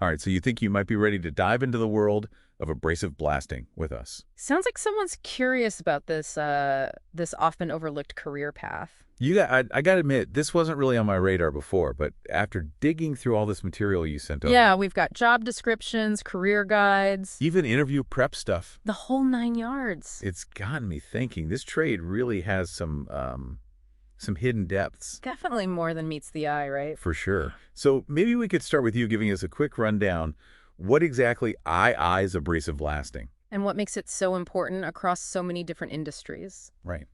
All right, so you think you might be ready to dive into the world of abrasive blasting with us. Sounds like someone's curious about this often overlooked career path. I got to admit, this wasn't really on my radar before, but after digging through all this material you sent over, Yeah, we've got job descriptions, career guides, even interview prep stuff, the whole 9 yards. it's gotten me thinking. This trade really has some hidden depths. Definitely more than meets the eye, right? For sure. So maybe we could start with you giving us a quick rundown. What exactly is abrasive blasting? And what makes it so important across so many different industries. Right.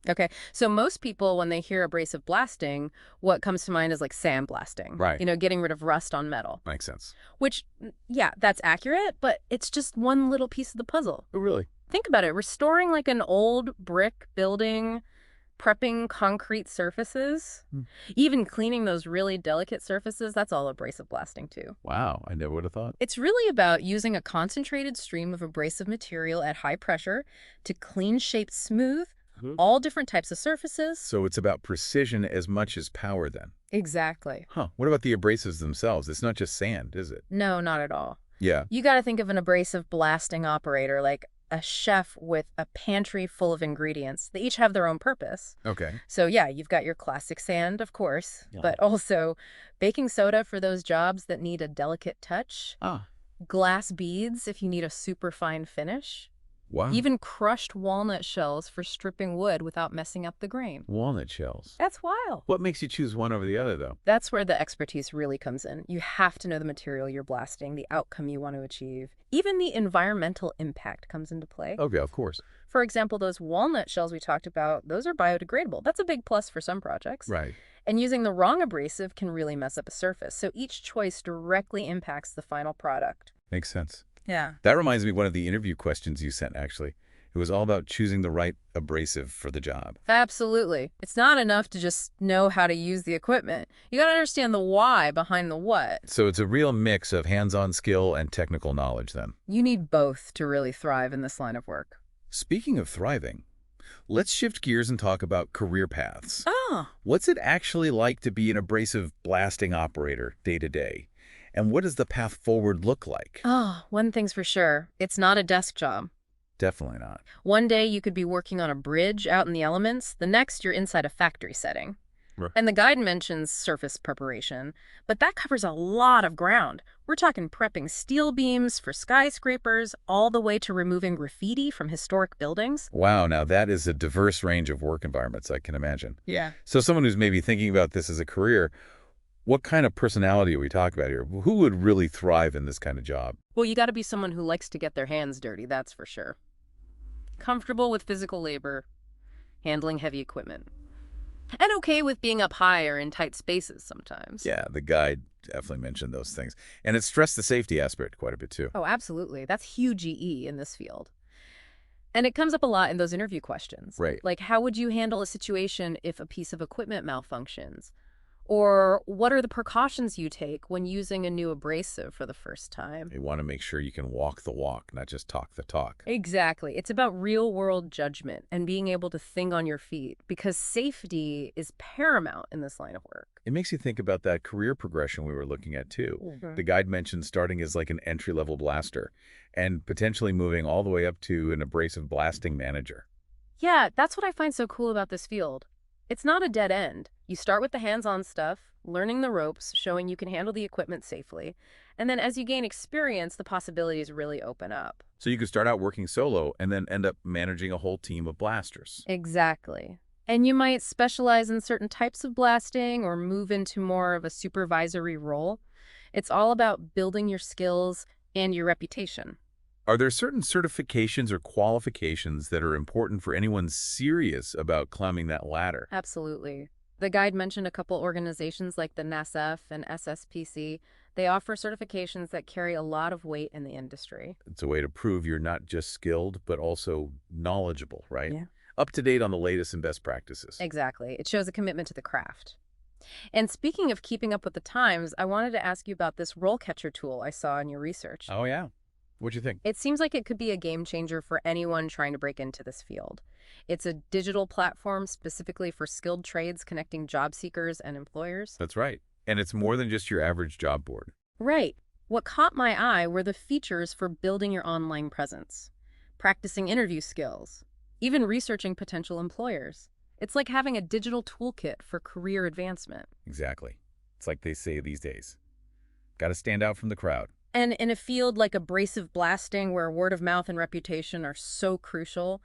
Okay, so most people, when they hear abrasive blasting, what comes to mind is like sandblasting. Right. Getting rid of rust on metal. Makes sense. Which, yeah, that's accurate, but it's just one little piece of the puzzle. Oh, really? Think about it. Restoring like an old brick building, prepping concrete surfaces, even cleaning those really delicate surfaces, that's all abrasive blasting too. Wow, I never would have thought. It's really about using a concentrated stream of abrasive material at high pressure to clean, shape, smooth all different types of surfaces. So it's about precision as much as power then. Exactly. Huh. What about the abrasives themselves? It's not just sand, is it? No, not at all. Yeah. You got to think of an abrasive blasting operator like a chef with a pantry full of ingredients. They each have their own purpose. Okay. So yeah, you've got your classic sand, of course, Yeah. but also baking soda for those jobs that need a delicate touch, Ah. glass beads if you need a super fine finish, Wow. even crushed walnut shells for stripping wood without messing up the grain. Walnut shells. That's wild. What makes you choose one over the other, though? That's where the expertise really comes in. You have to know the material you're blasting, the outcome you want to achieve. Even the environmental impact comes into play. Okay, of course. For example, those walnut shells we talked about, those are biodegradable. That's a big plus for some projects. Right. And using the wrong abrasive can really mess up a surface. So each choice directly impacts the final product. Makes sense. Yeah. That reminds me of one of the interview questions you sent, actually. It was all about choosing the right abrasive for the job. Absolutely. It's not enough to just know how to use the equipment. You got to understand the why behind the what. So it's a real mix of hands-on skill and technical knowledge, then. You need both to really thrive in this line of work. Speaking of thriving, let's shift gears and talk about career paths. Ah. What's it actually like to be an abrasive blasting operator day to day? And what does the path forward look like? Oh, one thing's for sure. It's not a desk job. Definitely not. One day you could be working on a bridge out in the elements. The next, you're inside a factory setting. Right. And the guide mentions surface preparation, but that covers a lot of ground. We're talking prepping steel beams for skyscrapers, all the way to removing graffiti from historic buildings. Wow, now that is a diverse range of work environments, I can imagine. Yeah. So someone who's maybe thinking about this as a career, what kind of personality are we talking about here? Who would really thrive in this kind of job? Well, you got to be someone who likes to get their hands dirty, that's for sure. Comfortable with physical labor, handling heavy equipment. And okay with being up high or in tight spaces sometimes. Yeah, the guide definitely mentioned those things. And it stressed the safety aspect quite a bit, too. Oh, absolutely. That's huge EE in this field. And it comes up a lot in those interview questions. Right. Like, how would you handle a situation if a piece of equipment malfunctions? Or what are the precautions you take when using a new abrasive for the first time? You want to make sure you can walk the walk, not just talk the talk. Exactly. It's about real-world judgment and being able to think on your feet because safety is paramount in this line of work. It makes you think about that career progression we were looking at, too. Mhm. The guide mentioned starting as like an entry-level blaster and potentially moving all the way up to an abrasive blasting manager. Yeah, that's what I find so cool about this field. It's not a dead end. You start with the hands-on stuff, learning the ropes, showing you can handle the equipment safely. And then as you gain experience, the possibilities really open up. So you could start out working solo and then end up managing a whole team of blasters. Exactly. And you might specialize in certain types of blasting or move into more of a supervisory role. It's all about building your skills and your reputation. Are there certain certifications or qualifications that are important for anyone serious about climbing that ladder? Absolutely. The guide mentioned a couple organizations like the NASF and SSPC. They offer certifications that carry a lot of weight in the industry. It's a way to prove you're not just skilled, but also knowledgeable, right? Yeah. Up to date on the latest and best practices. Exactly. It shows a commitment to the craft. And speaking of keeping up with the times, I wanted to ask you about this RoleCatcher tool I saw in your research. Oh, yeah. What'd you think? It seems like it could be a game changer for anyone trying to break into this field. It's a digital platform specifically for skilled trades connecting job seekers and employers. That's right. And it's more than just your average job board. Right. What caught my eye were the features for building your online presence, practicing interview skills, even researching potential employers. It's like having a digital toolkit for career advancement. Exactly. It's like they say these days. Got to stand out from the crowd. And in a field like abrasive blasting, where word of mouth and reputation are so crucial,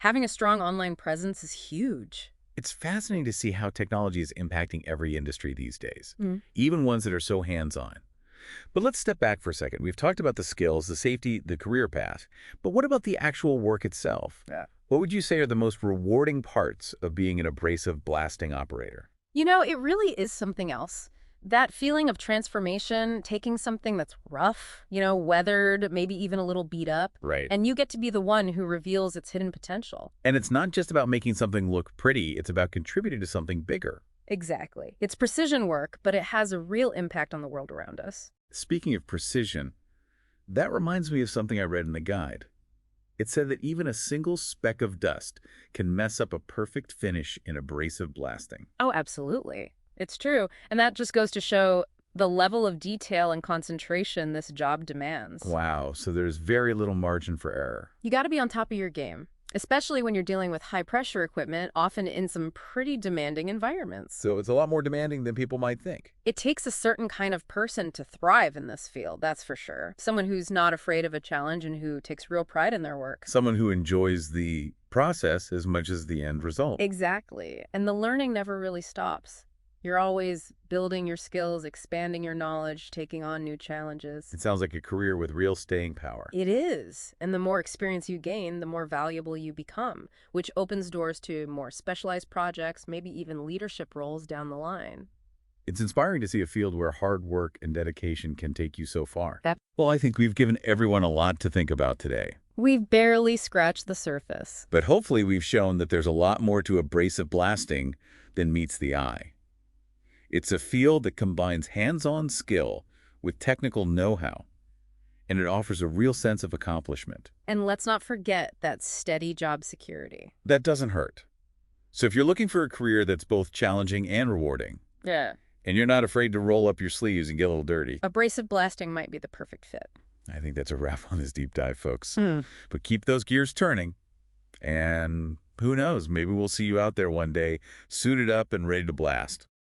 having a strong online presence is huge. It's fascinating to see how technology is impacting every industry these days, Mm. even ones that are so hands-on. But let's step back for a second. We've talked about the skills, the safety, the career path. But what about the actual work itself? Yeah. What would you say are the most rewarding parts of being an abrasive blasting operator? It really is something else. That feeling of transformation, taking something that's rough, weathered, maybe even a little beat up, Right. and you get to be the one who reveals its hidden potential. And it's not just about making something look pretty, it's about contributing to something bigger. Exactly. It's precision work, but it has a real impact on the world around us. Speaking of precision, that reminds me of something I read in the guide. It said that even a single speck of dust can mess up a perfect finish in abrasive blasting. Oh, absolutely. It's true. And that just goes to show the level of detail and concentration this job demands. Wow, so there's very little margin for error. You got to be on top of your game, especially when you're dealing with high-pressure equipment, often in some pretty demanding environments. So it's a lot more demanding than people might think. It takes a certain kind of person to thrive in this field, that's for sure. Someone who's not afraid of a challenge and who takes real pride in their work. Someone who enjoys the process as much as the end result. Exactly. And the learning never really stops. You're always building your skills, expanding your knowledge, taking on new challenges. It sounds like a career with real staying power. It is. And the more experience you gain, the more valuable you become, which opens doors to more specialized projects, maybe even leadership roles down the line. It's inspiring to see a field where hard work and dedication can take you so far. That- Well, I think we've given everyone a lot to think about today. We've barely scratched the surface. But hopefully we've shown that there's a lot more to abrasive blasting than meets the eye. It's a field that combines hands-on skill with technical know-how, and it offers a real sense of accomplishment. And let's not forget that steady job security. That doesn't hurt. So if you're looking for a career that's both challenging and rewarding, Yeah. and you're not afraid to roll up your sleeves and get a little dirty, Abrasive blasting might be the perfect fit. I think that's a wrap on this deep dive, folks. But keep those gears turning, and who knows, maybe we'll see you out there one day, suited up and ready to blast.